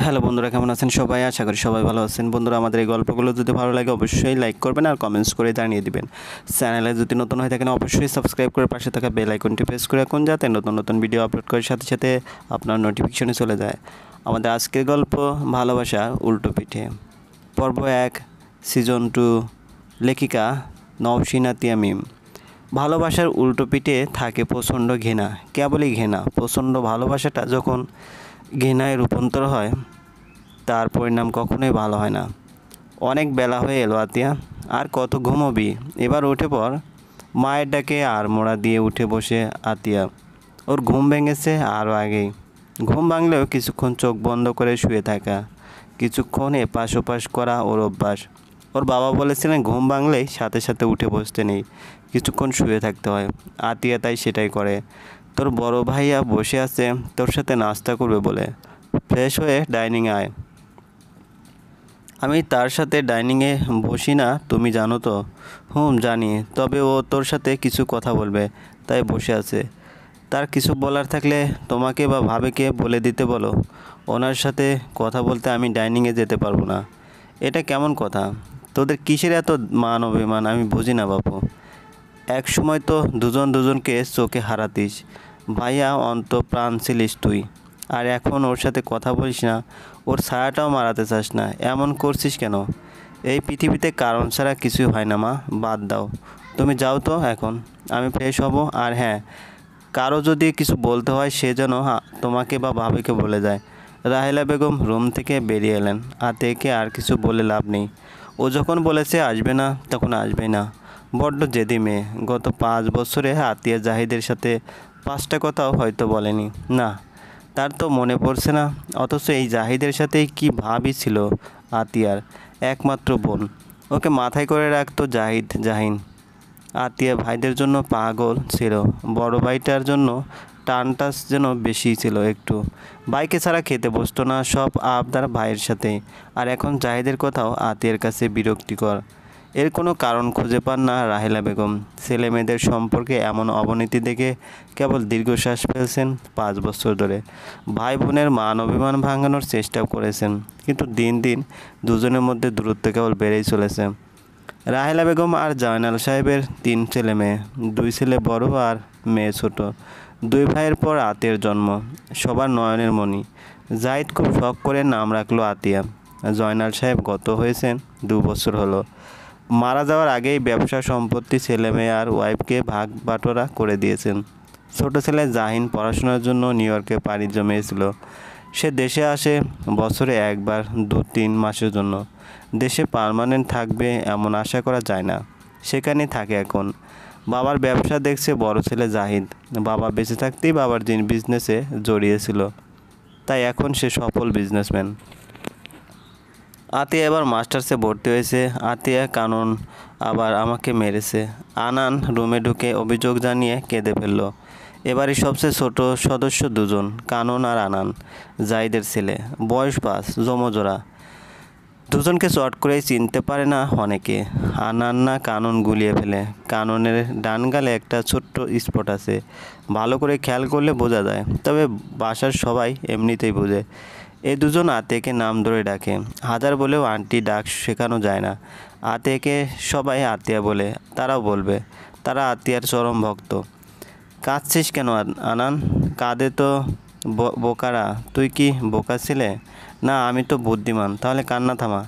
Hello বন্ধুরা, কেমন আছেন সবাই? আশা করি সবাই ভালো আছেন। বন্ধুরা, আমাদের এই গল্পগুলো যদি ভালো লাগে অবশ্যই লাইক করবেন আর কমেন্টস করে জানিয়ে দিবেন। চ্যানেলে যদি নতুন হয়ে থাকেন অবশ্যই সাবস্ক্রাইব করে পাশে থাকা বেল আইকনটি প্রেস করে রাখুন, যাতে নতুন নতুন ভিডিও আপলোড করার সাথে সাথে আপনার নোটিফিকেশনে চলে যায়। আমাদের আজকের গল্প ভালোবাসা উল্টো পিঠে, পর্ব 1, সিজন 2, লেখিকা নওশিন আতিয়া মিম। ভালোবাসার উল্টো পিঠে থাকে প্রচণ্ড ঘৃণা, কেবলই ঘৃণা। প্রচণ্ড ভালোবাসাটা যখন ঘৃণায় রূপান্তর হয়, তার পরিণাম কখনোই ভালো হয় না। অনেক বেলা হয়ে এলো আতিয়া, আর কত ঘুমোবি? এবার উঠে পড়। মায়ের ডাকে আর মোড়া দিয়ে উঠে বসে আতিয়া। ওর ঘুম ভেঙেছে আরও আগেই। ঘুম ভাঙলেও কিছুক্ষণ চোখ বন্ধ করে শুয়ে থাকা, কিছুক্ষণ এপাশ ওপাশ করা ওর অভ্যাস। ওর বাবা বলেছিলেন ঘুম ভাঙলেই সাথে সাথে উঠে বসতে নেই, কিছুক্ষণ শুয়ে থাকতে হয়। আতিয়া তাই সেটাই করে। তোর বড় ভাইয়া বসে আছে তোর সাথে নাস্তা করবে বলে। ফ্রেশ হয়ে ডাইনিংয়ে আয়। আমি তার সাথে ডাইনিংয়ে বসি না, তুমি জানো তো? জানি। তবে ও তোর সাথে কিছু কথা বলবে, তাই বসে আছে। তার কিছু বলার থাকলে তোমাকে বা ভাবিকে বলে দিতে বলো। ওনার সাথে কথা বলতে আমি ডাইনিংয়ে যেতে পারবো না। এটা কেমন কথা? তোদের কিসের এত মান অভিমান আমি বুঝি না বাপু। এক সময় তো দুজন দুজনকে চোখে হারাতিস, ভাইয়া অন্তঃপ্রাণ ছিলিস তুই। আর এখন ওর সাথে কথা বলিস না, ওর ছায়াটাও মারাতে চাস না। এমন করছিস কেন? এই পৃথিবীতে কারণ ছাড়া কিছুই হয় না মা, বাদ দাও। তুমি যাও তো এখন, আমি ফ্রেশ হব। আর হ্যাঁ, কারো যদি কিছু বলতে হয় সে যেন তোমাকে বা ভাবিকে বলে যায়। রাহেলা বেগম রুম থেকে বেরিয়ে এলেন। আতিয়াকে আর কিছু বলে লাভ নেই। ও যখন বলেছে আসবে না, তখন আসবেই না। বড্ড জেদি মেয়ে। গত 5 বছরে আতিয়া জাহিদের সাথে 5টা কথাও হয়তো বলেনি। না, তার তো মনে পড়ছে না। অথচ এই জাহিদের সাথেই কি ভাবই ছিল আতিয়ার, একমাত্র বোন। ওকে মাথায় করে রাখতো জাহিন। আতিয়া ভাইদের জন্য পাগল ছিল, বড় ভাইটার জন্য টানটা যেন বেশি ছিল একটু। ভাইকে ছাড়া খেতে বসতো না, সব আবদার ভাইয়ের সাথে। আর এখন জাহিদের কথাও আতিয়ার কাছে বিরক্তিকর। এর কোনো কারণ খুঁজে পান না রাহেলা বেগম। ছেলে মেয়েদের সম্পর্কে এমন অবনতি দেখে কেবল দীর্ঘশ্বাস ফেলছেন। 5 বছর ধরে ভাই বোনের মান অভিমান ভাঙানোর চেষ্টাও করেছেন, কিন্তু দিন দিন দুজনের মধ্যে দূরত্ব কেবল বেড়েই চলেছে। রাহেলা বেগম আর জয়নাল সাহেবের 3 ছেলে মেয়ে, 2 ছেলে বড় আর মেয়ে ছোট। 2 ভাইয়ের পর আতিয়ার জন্ম, সবার নয়নের মণি। জাহিদ খুব শখ করে নাম রাখলো আতিয়া। জয়নাল সাহেব গত হয়েছেন 2 বছর হলো। মারা যাওয়ার আগেই ব্যবসা সম্পত্তি ছেলে মেয়ে আর ওয়াইফকে ভাগ বাটোয়ারা করে দিয়েছেন। ছোট ছেলে জাহিন পড়াশোনার জন্য নিউ ইয়র্কে পাড়ি জমিয়েছিল। সে দেশে আসে বছরে একবার 2-3 মাসের জন্য। দেশে পার্মানেন্ট থাকবে এমন আশা করা যায় না। সেখানেই থাকে এখন। বাবার ব্যবসা দেখছে বড় ছেলে জাহিদ। বাবা বেঁচে থাকতেই বাবার বিজনেসে জড়িয়েছিল, তাই এখন সে সফল বিজনেসম্যান। আতিয়া এবার মাস্টার্সে ভর্তি হয়েছে। আতিয়া কানন আবার আমাকে মেরেছে। আনান রুমে ঢুকে অভিযোগ জানিয়ে কেঁদে ফেলল। এবারই সবচেয়ে ছোট সদস্য 2জন, কানন আর আনান, জাহিদের ছেলে। বয়স 5, জমজোড়া। দুজনকে চট করেই চিনতে পারে না অনেকে। আনান না কানন গুলিয়ে ফেলে। কাননের ডান গালে একটা ছোট্ট স্পট আছে, ভালো করে খেয়াল করলে বোঝা যায়। তবে বাসার সবাই এমনিতেই বোঝে। এই দুজন আতিয়াকে নাম ধরে ডাকে। হাজার বলেও আন্টি ডাক শেখানো যায় না। আতিয়াকে সবাই আতিয়া বলে, তারাও বলবে। তারা আতিয়ার চরম ভক্ত। কাঁদছিস কেন আনান? কাঁদে তো বোকারা। তুই কি বোকা ছিলে? না, আমি তো বুদ্ধিমান। তাহলে কান্না থামা।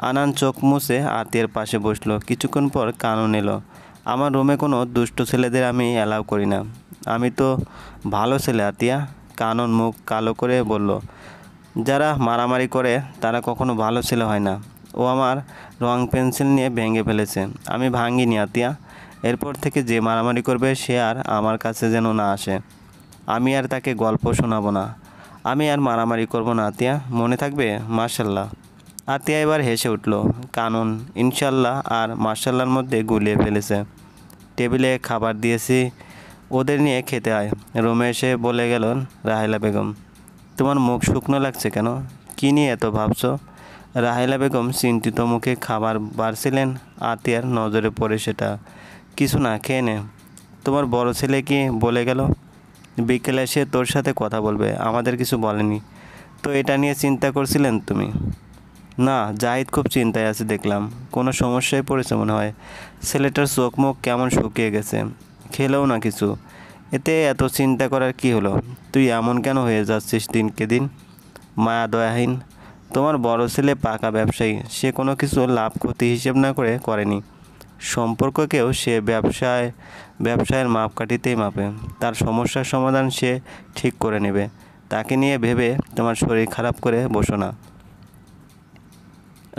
আনান চোখ মুছে আতিয়ার পাশে বসলো। কিছুক্ষণ পর কানন এলো। আমার রুমে কোনো দুষ্ট ছেলেদের আমি অ্যালাউ করি না। আমি তো ভালো ছেলে আতিয়া। কানন মুখ কালো করে বলল, যারা মারামারি করে তারা কখনো ভালো ছেলে হয় না। ও আমার রং পেন্সিল নিয়ে ভেঙে ফেলেছে, আমি ভাঙিনি আতিয়া। এরপর থেকে যে মারামারি করবে সে আর আমার কাছে যেন না আসে। আমি আর তাকে গল্প শোনাবো না। আমি আর মারামারি করব না আতিয়া, মনে থাকবে? মার্শাল্লাহ। আতিয়া এবার হেসে উঠল। কানন ইনশাল্লাহ আর মার্শাল্লাহর মধ্যে গুলিয়ে ফেলেছে। টেবিলে খাবার দিয়েছি, ওদের নিয়ে খেতে আয়। রুমে এসে বলে গেলেন রাহেলা বেগম, তোমার মুখ শুকনো লাগছে কেন? কী নিয়ে এত ভাবছো? রাহেলা বেগম চিন্তিত মুখে খাবার বাড়ছিলেন। আতিয়ার নজরে পড়ে সেটা। কিছু না, খেয়ে নে। তোমার বড় ছেলে কি বলে গেল? বিকেলে এসে তোর সাথে কথা বলবে, আমাদের কিছু বলেনি। তো এটা নিয়ে চিন্তা করছিলেন তুমি? না, জাহিদ খুব চিন্তায় আছে দেখলাম। কোনো সমস্যায় পড়েছে মনে হয়। ছেলেটার চোখ মুখ কেমন শুকিয়ে গেছে, খেলেও না কিছু। এতে এত চিন্তা করার কি হলো? তুই এমন কেন হয়ে যাচ্ছিস দিনকে দিন? মায়া দয়াহীন। তোমার বড় ছেলে পাকা ব্যবসায়ী, সে কোনো কিছু লাভ ক্ষতি হিসেব না করে করেনি। সম্পর্ককেও সে ব্যবসায়ের মাপকাঠিতেই মাপে। তার সমস্যার সমাধান সে ঠিক করে নেবে। তাকে নিয়ে ভেবে তোমার শরীর খারাপ করে বসো না।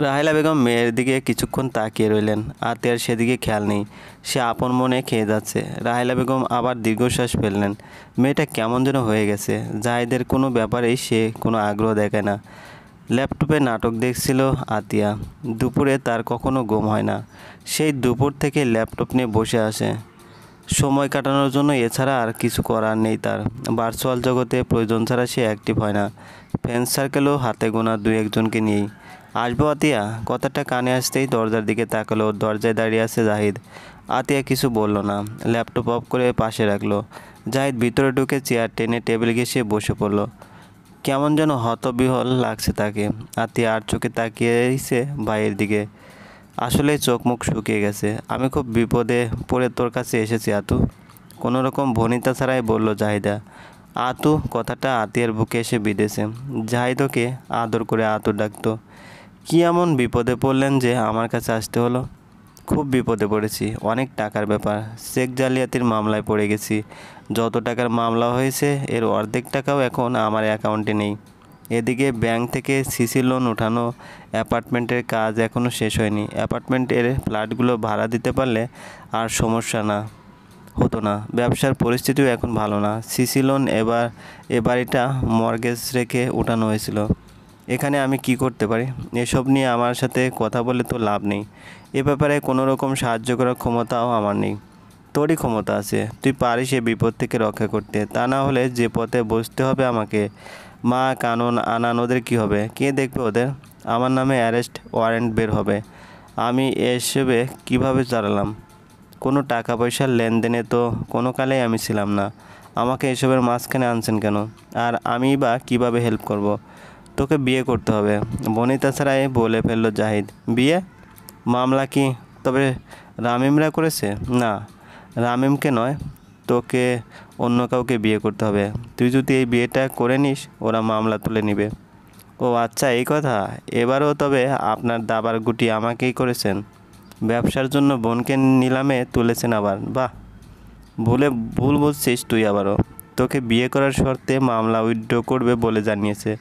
রাহেলা বেগম মেয়ের দিকে কিছুক্ষণ তাকিয়ে রইলেন। আতিয়ার সেদিকে খেয়াল নেই, সে আপন মনে খেয়ে যাচ্ছে। রাহেলা বেগম আবার দীর্ঘশ্বাস ফেললেন। মেয়েটা কেমন যেন হয়ে গেছে। জাহিদের কোনো ব্যাপারেই সে কোনো আগ্রহ দেখায় না। ল্যাপটপে নাটক দেখছিল আতিয়া। দুপুরে তার কখনো ঘুম হয় না। সেই দুপুর থেকে ল্যাপটপ নিয়ে বসে আসে সময় কাটানোর জন্য, এছাড়া আর কিছু করার নেই তার। ভার্চুয়াল জগতে প্রয়োজন ছাড়া সে অ্যাক্টিভ হয় না। ফ্রেন্ড সার্কেলও হাতে গোনা দুই একজনকে নিয়েই। আসবো আতিয়া? কথাটা কানে আসতেই দরজার দিকে তাকালো। দরজায় দাঁড়িয়ে আছে জাহিদ। আতিয়া কিছু বলল না, ল্যাপটপ অফ করে পাশে রাখলো। জাহিদ ভিতরে ঢুকে চেয়ার টেনে টেবিল ঘেঁষে বসে পড়ল। কেমন যেন হতবিহ্বল লাগছে তাকে। আতিয়া আর চোখে তাকিয়েছে ভাইয়ের দিকে। আসলে চোখ মুখ শুকিয়ে গেছে। আমি খুব বিপদে পড়ে তোর কাছে এসেছি আতু, কোনো রকম ভনিতা ছাড়াই বলল জাহিদা। আতু কথাটা আতিয়ার বুকে এসে বিঁধেছে। জাহিদ ওকে আদর করে আতু ডাকতো। কি এমন বিপদে পড়লেন যে আমার কাছে আসতে হলো? খুব বিপদে পড়েছি, অনেক টাকার ব্যাপার। চেক জালিয়াতির মামলায় পড়ে গেছি। যত টাকার মামলা হয়েছে এর অর্ধেক টাকাও এখন আমার অ্যাকাউন্টে নেই। এদিকে ব্যাংক থেকে সিসি লোন ওঠানো, অ্যাপার্টমেন্টের কাজ এখনও শেষ হয়নি। অ্যাপার্টমেন্টের ফ্ল্যাটগুলো ভাড়া দিতে পারলে আর সমস্যা হতো না। ব্যবসার পরিস্থিতিও এখন ভালো না। সিসি লোন এ বাড়িটা মর্গেজ রেখে ওঠানো হয়েছিল। এখানে আমি কি করতে পারি? এসব নিয়ে আমার সাথে কথা বলে তো লাভ নেই। এ ব্যাপারে কোনো রকম সাহায্য করার ক্ষমতাও আমার নেই। তোরই ক্ষমতা আছে, তুই পারিস এ বিপদ থেকে রক্ষা করতে। তা না হলে যে পথে বসতে হবে আমাকে। মা কানুন আনান, ওদের কী হবে? কে দেখবে ওদের? আমার নামে অ্যারেস্ট ওয়ারেন্ট বের হবে। আমি এসবে কিভাবে চালালাম? কোনো টাকা পয়সার লেনদেনে তো কোনো কালেই আমি ছিলাম না। আমাকে এসবের মাঝখানে আনছেন কেন? আর আমি বা কীভাবে হেল্প করব? তোকে বিয়ে করতে হবে, বনিতা ছাড়াই বলে ফেলল জাহিদ। বিয়ে? মামলা কি তবে রামিমরা করেছে? না, রামিমকে নয়, তোকে অন্য কাউকে বিয়ে করতে হবে। তুই যদি এই বিয়েটা করে নিস ওরা মামলা তুলে নিবে। ও আচ্ছা, এই কথা। এবারও তবে আপনার দাবার গুটি আমাকেই করেছেন। ব্যবসার জন্য বোনকে নিলামে তুলেছেন আবার? বাহ, ভুল বলছিস তুই আবারও। তোকে বিয়ে করার শর্তে মামলা উইথড্র করবে বলে জানিয়েছে।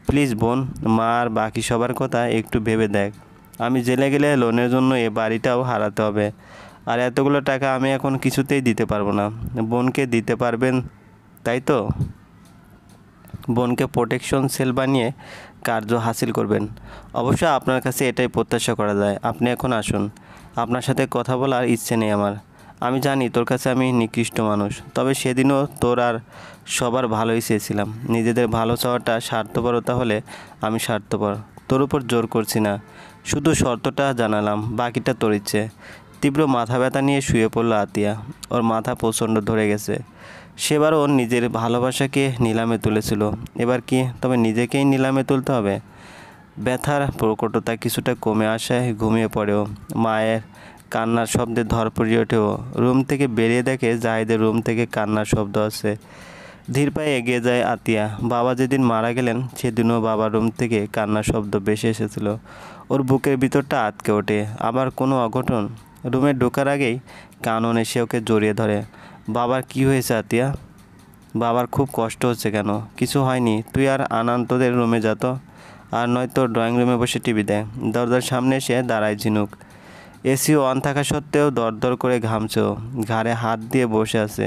প্লিজ বোন, মা আর বাকি সবার কথা একটু ভেবে দেখ। আমি জেলে গেলে লোনের জন্য এ বাড়িটাও হারাতে হবে। আর এতগুলো টাকা আমি এখন কিছুতেই দিতে পারবো না। বোনকে দিতে পারবেন তাই তো? বোনকে প্রোটেকশন সেল বানিয়ে কার্য হাসিল করবেন। অবশ্য আপনার কাছে এটাই প্রত্যাশা করা যায়। আপনি এখন আসুন, আপনার সাথে কথা বলার ইচ্ছে নেই আমার। আমি জানি তোর কাছে আমি নিকৃষ্ট মানুষ, তবে সেদিনও তোর আর সবার ভালোই চেয়েছিলাম। নিজেদের ভালো চাওয়াটা স্বার্থপরতা হলে আমি স্বার্থপর। তোর উপর জোর করছি না, শুধু শর্তটা জানালাম, বাকিটা তোর ইচ্ছে। তীব্র মাথা ব্যথা নিয়ে শুয়ে পড়ল আতিয়া। ওর মাথা প্রচণ্ড ধরে গেছে। সেবারও নিজের ভালোবাসাকে নিলামে তুলেছিল, এবার কি তবে নিজেকেই নিলামে তুলতে হবে? ব্যথার প্রকটতা কিছুটা কমে আসায় ঘুমিয়ে পড়েও। মায়ের কান্নার শব্দে ধরপড়িয়ে ওঠেও। রুম থেকে বেরিয়ে দেখে জাহিদের রুম থেকে কান্নার শব্দ আসছে। ধীর পায়ে এগিয়ে যায় আতিয়া। বাবা যেদিন মারা গেলেন সেদিনও বাবার রুম থেকে কান্নার শব্দ বেশি এসেছিল। ওর বুকের ভিতরটা আটকে ওঠে। আবার কোনো অঘটন? রুমে ঢোকার আগেই কানন এসে ওকে জড়িয়ে ধরে। বাবার কি হয়েছে আতিয়া? বাবার খুব কষ্ট হচ্ছে কেন? কিছু হয়নি, তুই আর আনন্দদের রুমে যা তো। আর নয়তো ড্রয়িং রুমে বসে টিভি দেয়। দরজার সামনে এসে দাঁড়ায় ঝিনুক। এসি অন থাকা সত্ত্বেও দরদর করে ঘামছে ও। ঘাড়ে হাত দিয়ে বসে আছে।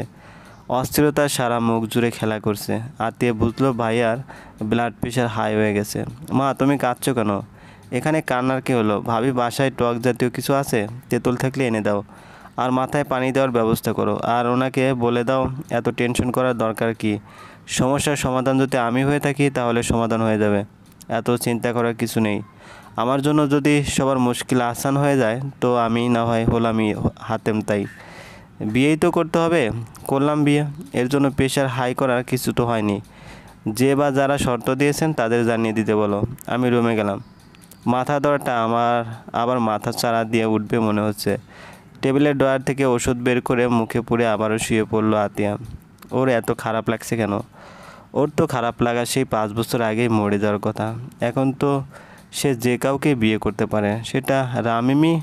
অস্থিরতা সারা মুখ জুড়ে খেলা করছে। আতিয়া বুঝলো ভাইয়ার ব্লাড প্রেশার হাই হয়ে গেছে। মা, তুমি কাঁদছো কেন? এখানে কান্নার কী হলো? ভাবি বাসায় টক জাতীয় কিছু আছে, তেঁতুল থাকলে এনে দাও। আর মাথায় পানি দেওয়ার ব্যবস্থা করো। আর ওনাকে বলে দাও এত টেনশন করার দরকার কি? সমস্যার সমাধান যদি আমি হয়ে থাকি তাহলে সমাধান হয়ে যাবে। এত চিন্তা করার কিছু নেই। আমার জন্য যদি সবার মুশকিল আসান হয়ে যায় তো আমি না হয় হলামই হাতেম তাই। বিয়েই তো করতে হবে, করলাম বিয়ে। এর জন্য প্রেশার হাই করার কিছু তো হয়নি। যে বা যারা শর্ত দিয়েছেন তাদের জানিয়ে দিতে বলো। আমি রুমে গেলাম। মাথা ধরাটা আমার আবার মাথা চারা দিয়ে উঠবে মনে হচ্ছে। টেবিলের ড্রয়ার থেকে ওষুধ বের করে মুখে পুরে আবারও শুয়ে পড়লো আতিয়া। ওর এত খারাপ লাগছে কেন? ওর তো খারাপ লাগা সেই 5 বছর আগেই মরে যাওয়ার কথা। এখন তো সে যে কাউকে বিয়ে করতে পারে, সেটা রামিমি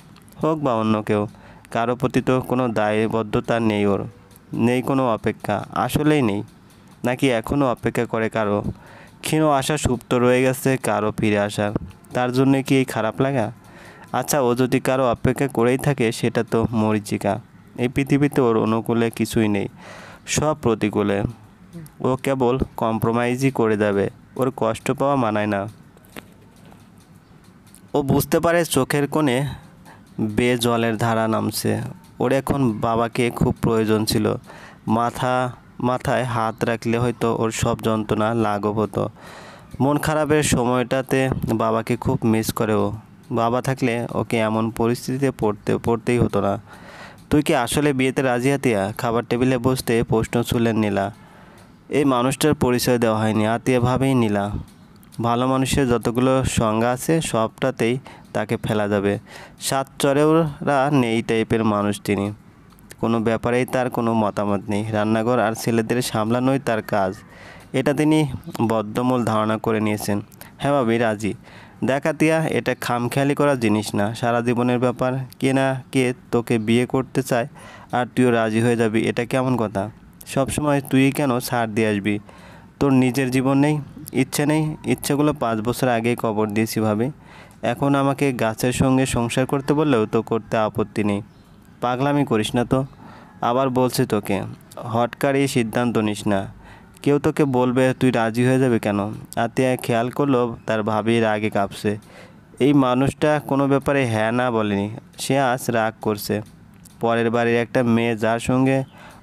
হোক বা অন্য কেউ। কারো প্রতি তো কোনো দায়বদ্ধতা নেই ওর, নেই কোনো অপেক্ষা, আসলেই নেই। নাকি এখনও অপেক্ষা করে কারো ক্ষীণ আশা সুপ্ত রয়ে গেছে কারো ফিরে আসার, তার জন্যে কি এই খারাপ লাগা? আচ্ছা, ও যদি কারো অপেক্ষা করেই থাকে সেটা তো মরীচিকা। এই পৃথিবীতে ওর অনুকূলে কিছুই নেই, সব প্রতিকূলে। ও কেবল কম্প্রোমাইজই করে যাবে, ওর কষ্ট পাওয়া মানায় না। ও বুঝতে পারে চোখের কোণে বেয়ে জলের ধারা নামছে। ওর এখন বাবাকে খুব প্রয়োজন ছিল। মাথায় হাত রাখলে হয়তো ওর সব যন্ত্রণা লাঘব হতো। মন খারাপের সময়টাতে বাবাকে খুব মিস করে ও। বাবা থাকলে ওকে এমন পরিস্থিতিতে পড়তেই হতো না। তুই কি আসলে বিয়েতে রাজি আতিয়া? খাবার টেবিলে বসতে প্রশ্ন ছুড়লেন নীলা। এই মানুষটার পরিচয় দেওয়া হয়নি, আতিয়া ভাবেই নীলা। ভালো মানুষের যতগুলো সংজ্ঞা আছে সবটাতেই তাকে ফেলা যাবে। সাতচরেওরা নেই টাইপের মানুষ তিনি। কোনো ব্যাপারেই তার কোনো মতামত নেই। রান্নাঘর আর ছেলেদের সামলানোই তার কাজ, এটা তিনি বদ্ধমূল ধারণা করে নিয়েছেন। হ্যাঁ ভাবি, রাজি। দেখ আতিয়া, এটা খামখেয়ালি করার জিনিস না, সারা জীবনের ব্যাপার। কে না কে তোকে বিয়ে করতে চায় আর তুইও রাজি হয়ে যাবি, এটা কেমন কথা? সবসময় তুই কেন ছাড় দিয়ে আসবি? তোর নিজের জীবন নেই, ইচ্ছে নেই? ইচ্ছেগুলো 5 বছর আগেই কবর দিয়েছি ভাবি। এখন আমাকে গাছের সঙ্গে সংসার করতে বললেও তো করতে আপত্তি নেই। পাগলামি করিস না তো। আবার বলছি তোকে, হটকারী সিদ্ধান্ত নিস না। কেউ তোকে বলবে, তুই রাজি হয়ে যাবে কেন? আতিয়া খেয়াল করলো তার ভাবির রাগে কাঁপছে। এই মানুষটা কোনো ব্যাপারে হ্যাঁ না বলেনি, সে আজ রাগ করছে। পরের বাড়ির একটা মেয়ে যার সঙ্গে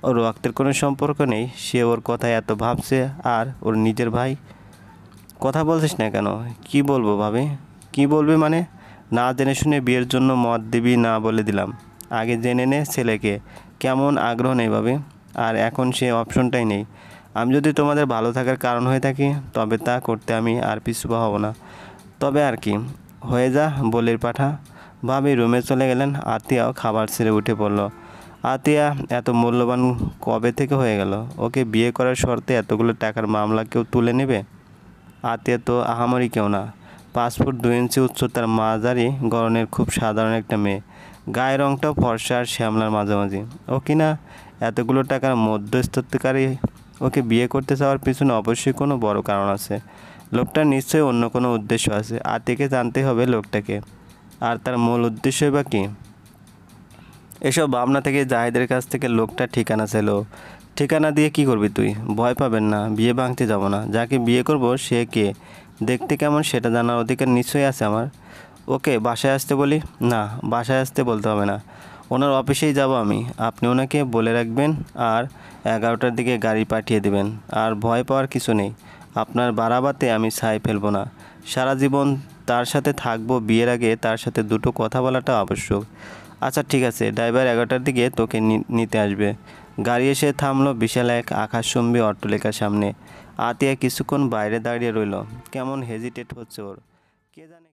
ওর রক্তের কোনো সম্পর্ক নেই, সে ওর কথায় এত ভাবছে। আর ওর নিজের ভাই। কথা বলছিস না কেন? কি বলবো ভাবি? কি বলবি মানে? না জেনে শুনে বিয়ের জন্য মত দিবি না বলে দিলাম। আগে জেনে নে ছেলেকে। কেমন আগ্রহ নেই ভাবি। আর এখন সে অপশনটাই নেই। আমি যদি তোমাদের ভালো থাকার কারণ হয়ে থাকি তবে তা করতে আমি আর পিছু পা হব না। তবে আর কি, হয়ে যা বলির পাঠা। ভাবি রুমে চলে গেলেন। আতিয়াও খাবার ছেড়ে উঠে পড়ল। আতিয়া এত মূল্যবান কবে থেকে হয়ে গেল? ওকে বিয়ে করার শর্তে এতগুলো টাকার মামলা কেউ তুলে নেবে? আতিয়া তো আহামরি কেউ না। 5 ফুট 2 ইঞ্চি উচ্চতার, মাঝারি গড়নের, খুব সাধারণ একটা মেয়ে। গায়ের রংটাও ফর্সা আর শ্যামলার মাঝামাঝি। ও কিনা এতগুলো টাকার মধ্যস্থতাকারী। ওকে বিয়ে করতে চাওয়ার পিছনে অবশ্যই কোনো বড় কারণ আছে। লোকটার নিশ্চয়ই অন্য কোনো উদ্দেশ্য আছে। আতিয়াকে জানতে হবে লোকটাকে। আর তার মূল উদ্দেশ্যই বা কী? এসব ভাবনা থেকে জাহিদের কাছ থেকে লোকটা ঠিকানা ছিল। ঠিকানা দিয়ে কি করবি তুই? ভয় পাবেন না, বিয়ে ভাঙতে যাব না। যাকে বিয়ে করব সে কে, দেখতে কেমন সেটা জানার অধিকার নিশ্চয়ই আছে আমার। ওকে বাসায় আসতে বলি? না, বাসায় আসতে বলতে হবে না, ওনার অফিসেই যাব আমি। আপনি ওনাকে বলে রাখবেন আর 11টার দিকে গাড়ি পাঠিয়ে দেবেন। আর ভয় পাওয়ার কিছু নেই। আপনার বাড়াবাতে আমি ছাই ফেলবো না। সারা জীবন তার সাথে থাকবো, বিয়ের আগে তার সাথে দুটো কথা বলাটা আবশ্যক। আচ্ছা ঠিক আছে, ড্রাইভার 11টার দিকে তোকে নিতে আসবে। গাড়ি এসে থামলো বিশাল এক আকাশচুম্বী অট্টালিকার সামনে। আতিয়া কিছুক্ষণ বাইরে দাঁড়িয়ে রইল। কেমন হেজিটেট হচ্ছে ওর, কে জানে।